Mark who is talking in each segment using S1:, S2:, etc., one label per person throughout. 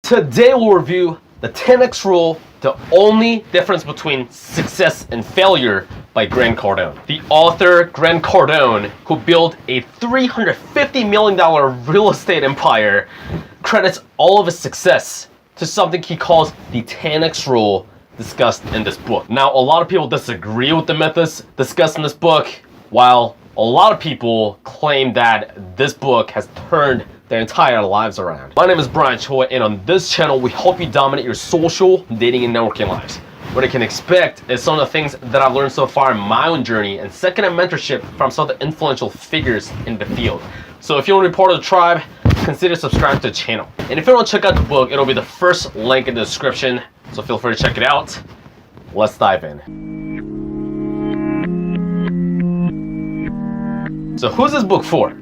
S1: Today we'll review the 10x rule, the only difference between success and failure by Grant Cardone. The author, Grant Cardone, who built a $350 million real estate empire, credits all of his success to something he calls the 10x rule discussed in this book. Now, a lot of people disagree with the methods discussed in this book, while a lot of people claim that this book has turned their entire lives around. My name is Choi, and on this channel, we help you dominate your social, dating, and networking lives. What you can expect is some of the things that I've learned so far in my own journey, and second-hand mentorship from some of the influential figures in the field. So if you want to be part of the tribe, consider subscribing to the channel. And if you want to check out the book, it'll be the first link in the description, so feel free to check it out. Let's dive in. So who's this book for?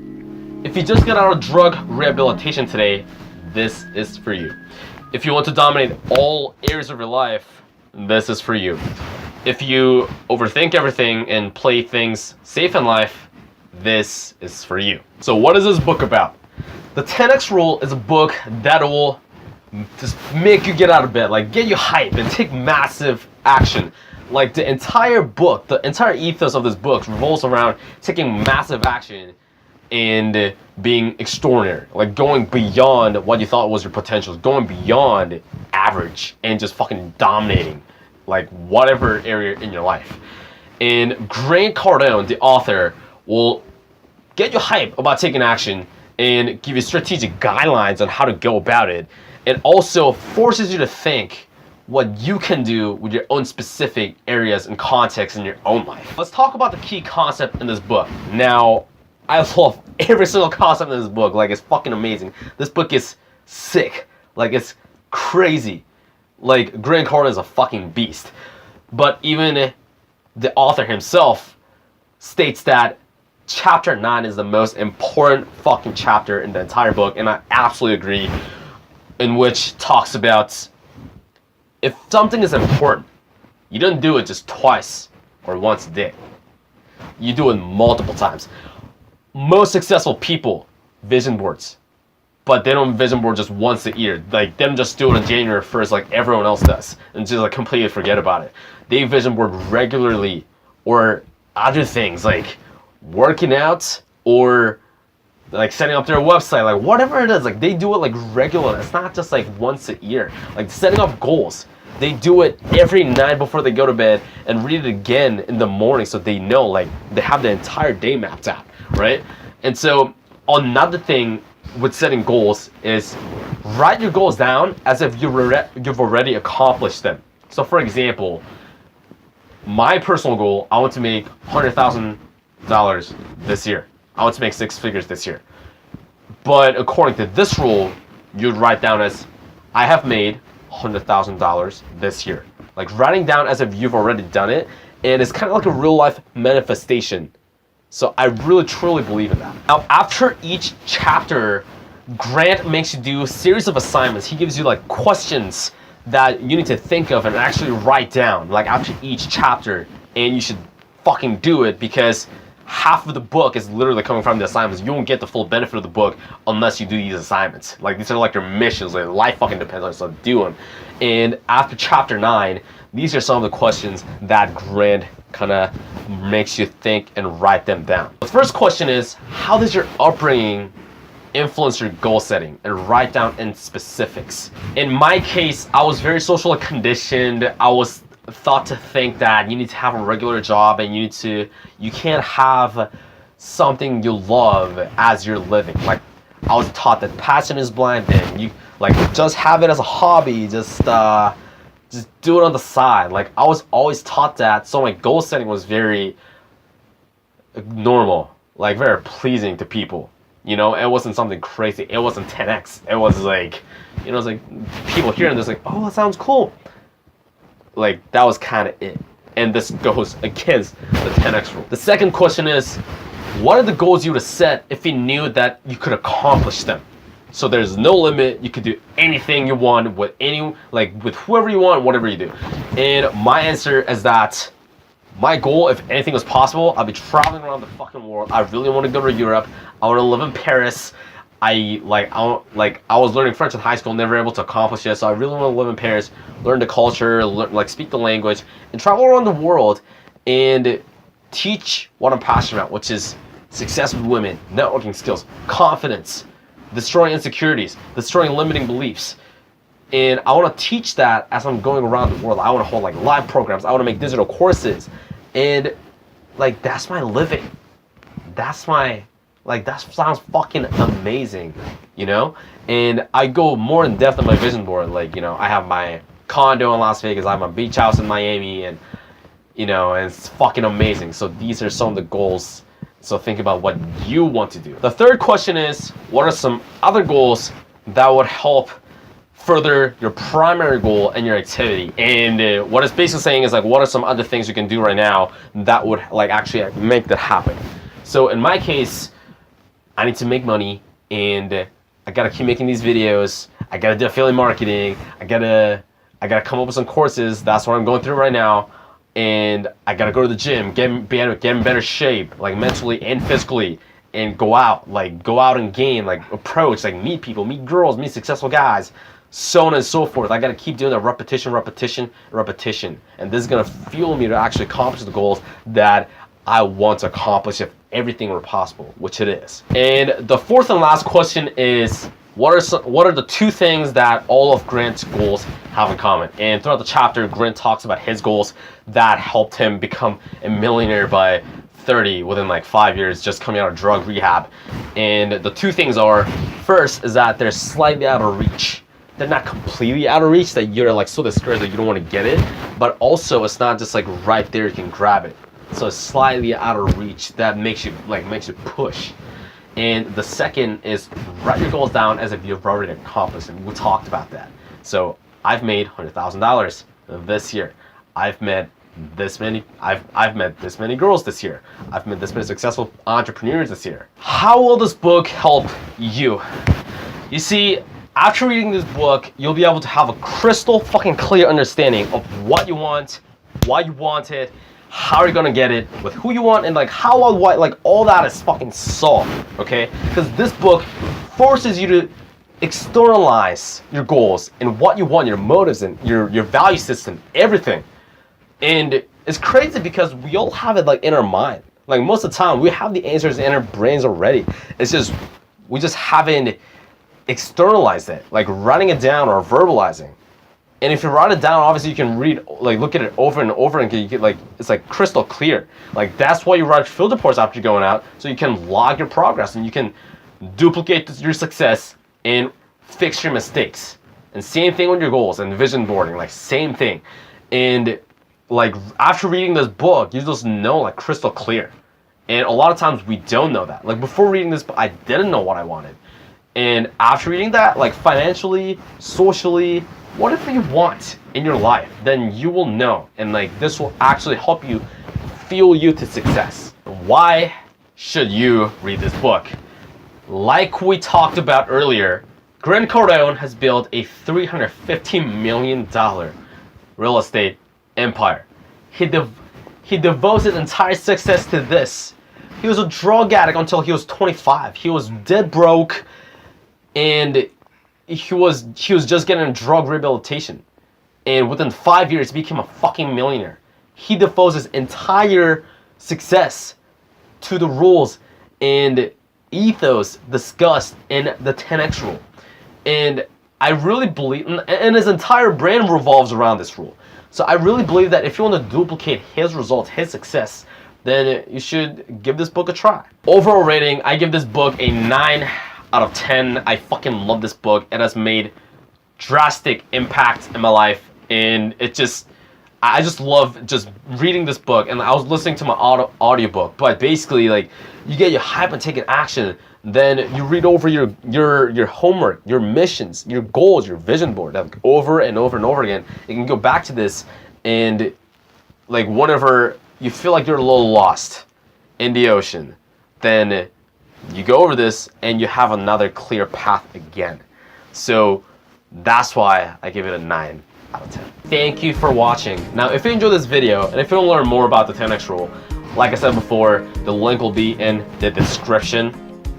S1: If you just got out of drug rehabilitation today, this is for you. If you want to dominate all areas of your life, this is for you. If you overthink everything and play things safe in life, this is for you. So what is this book about? The 10x rule is a book that will just make you get out of bed, like get you hype and take massive action. Like the entire book, the entire ethos of this book revolves around taking massive action and being extraordinary, like going beyond what you thought was your potential, going beyond average and just fucking dominating like whatever area in your life. And Grant Cardone, the author, will get you hype about taking action and give you strategic guidelines on how to go about it, and also forces you to think what you can do with your own specific areas and contexts in your own life. Let's talk about the key concept in this book. Now, I love every single concept in this book. Like, it's fucking amazing. This book is sick. Like, it's crazy. Like, Grant Cardone is a fucking beast. But even the author himself states that chapter 9 is the most important fucking chapter in the entire book, and I absolutely agree, in which talks about if something is important, you don't do it just twice or once a day. You do it multiple times. Most successful people vision boards, but they don't vision board just once a year. Like, they don't just do it on January 1st like everyone else does and just like completely forget about it. They vision board regularly, or other things like working out or like setting up their website, like whatever it is. Like, they do it like regularly. It's not just like once a year. Like setting up goals, they do it every night before they go to bed and read it again in the morning, so they know, like, they have the entire day mapped out, right? And so another thing with setting goals is write your goals down as if you've already accomplished them. So for example, my personal goal, I want to make $100,000 this year. I want to make 6 figures this year. But according to this rule, you'd write down as, I have made $100,000 this year. Like, writing down as if you've already done it, and it's kind of like a real life manifestation. So I really truly believe in that. Now, after each chapter, Grant makes you do a series of assignments. He gives you like questions that you need to think of and actually write down, like after each chapter, and you should fucking do it, because half of the book is literally coming from the assignments. You won't get the full benefit of the book unless you do these assignments. Like, these are like your missions. Like, life fucking depends on it, so do them. And after chapter 9, these are some of the questions that Grant kind of makes you think and write them down. The first question is, how does your upbringing influence your goal setting? And write down in specifics. In my case, I was very socially conditioned. I was thought to think that you need to have a regular job, and you can't have something you love as you're living. Like, I was taught that passion is blind, and you like just have it as a hobby, just do it on the side. Like, I was always taught that, so my goal setting was very normal, like very pleasing to people. You know, it wasn't something crazy. It wasn't 10x. It was like, you know, it's like people hearing this like, oh, that sounds cool. Like, that was kind of it. And this goes against the 10x rule. The second question is, what are the goals you would have set if you knew that you could accomplish them? So there's no limit. You could do anything you want with with whoever you want, whatever you do. And my answer is that my goal, if anything was possible, I'd be traveling around the fucking world. I really want to go to Europe. I want to live in Paris. I was learning French in high school, never able to accomplish it. So I really want to live in Paris, learn the culture, speak the language, and travel around the world and teach what I'm passionate about, which is success with women, networking skills, confidence, destroying insecurities, destroying limiting beliefs. And I want to teach that as I'm going around the world. I want to hold like live programs. I want to make digital courses, and like that's my living. That's my that sounds fucking amazing, you know? And I go more in depth on my vision board. Like, you know, I have my condo in Las Vegas, I have my beach house in Miami, and you know, and it's fucking amazing. So these are some of the goals. So think about what you want to do. The third question is, what are some other goals that would help further your primary goal and your activity? And what it's basically saying is like, what are some other things you can do right now that would like actually make that happen? So in my case, I need to make money, and I gotta keep making these videos. I gotta do affiliate marketing. I gotta come up with some courses. That's what I'm going through right now. And I gotta go to the gym, get in better shape, like mentally and physically, and go out and game, like approach, like meet people, meet girls, meet successful guys, so on and so forth. I gotta keep doing that repetition, and this is gonna fuel me to actually accomplish the goals that I want to accomplish if everything were possible, which it is. And the fourth and last question is, what are the two things that all of Grant's goals have in common? And throughout the chapter, Grant talks about his goals that helped him become a millionaire by 30 within like 5 years, just coming out of drug rehab. And the two things are, first is that they're slightly out of reach. They're not completely out of reach that you're like so discouraged that you don't want to get it, but also it's not just like right there you can grab it. So it's slightly out of reach that makes you push. And the second is write your goals down as if you've already accomplished them. We talked about that. So I've made $100,000 this year. I've met this many girls this year. I've met this many successful entrepreneurs this year. How will this book help you? You see, after reading this book, you'll be able to have a crystal fucking clear understanding of what you want, why you want it, how you're gonna get it, with who you want, and like how, what, like all that is fucking solved, okay? Because this book forces you to externalize your goals and what you want, your motives and your value system, everything. And it's crazy because we all have it like in our mind. Like most of the time, we have the answers in our brains already. It's just we just haven't externalized it, like writing it down or verbalizing. And if you write it down, obviously you can look at it over and over, and you get like it's like crystal clear. Like that's why you write field reports after you're going out, so you can log your progress and you can duplicate your success and fix your mistakes. And same thing with your goals and vision boarding, like same thing. And like after reading this book, you just know like crystal clear. And a lot of times we don't know that. Like before reading this book, I didn't know what I wanted. And after reading that, like financially, socially, whatever you want in your life, then you will know. And like this will actually help you fuel you to success. Why should you read this book? Like we talked about earlier, Grant Cardone has built a $350 million real estate empire. He devotes his entire success to this. He was a drug addict until he was 25. He was dead broke, and he was just getting drug rehabilitation. And within 5 years, he became a fucking millionaire. He devotes his entire success to the rules and ethos discussed in the 10X rule. And I really believe, and his entire brand revolves around this rule. So I really believe that if you want to duplicate his results, his success, then you should give this book a try. Overall rating, I give this book a 9 out of 10. I fucking love this book. It has made drastic impact in my life, and I just love just reading this book. And I was listening to my audiobook, but basically like you get your hype and taking action, then you read over your homework, your missions, your goals, your vision board, like over and over and over again. You can go back to this, and like whenever you feel like you're a little lost in the ocean, then you go over this and you have another clear path again. So that's why I give it a 9 out of 10. Thank you for watching. Now, if you enjoyed this video and if you want to learn more about the 10X rule, like I said before, the link will be in the description.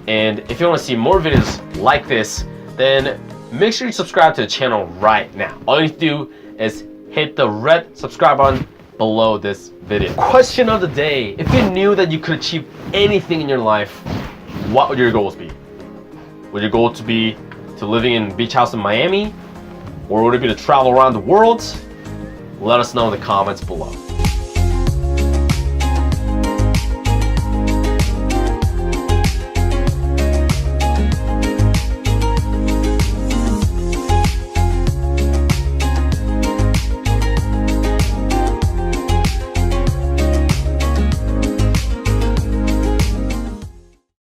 S1: And if you want to see more videos like this, then make sure you subscribe to the channel right now. All you need to do is hit the red subscribe button below this video. Question of the day: if you knew that you could achieve anything in your life, what would your goals be? Would your goal to be to living in beach house in Miami? Or would it be to travel around the world? Let us know in the comments below.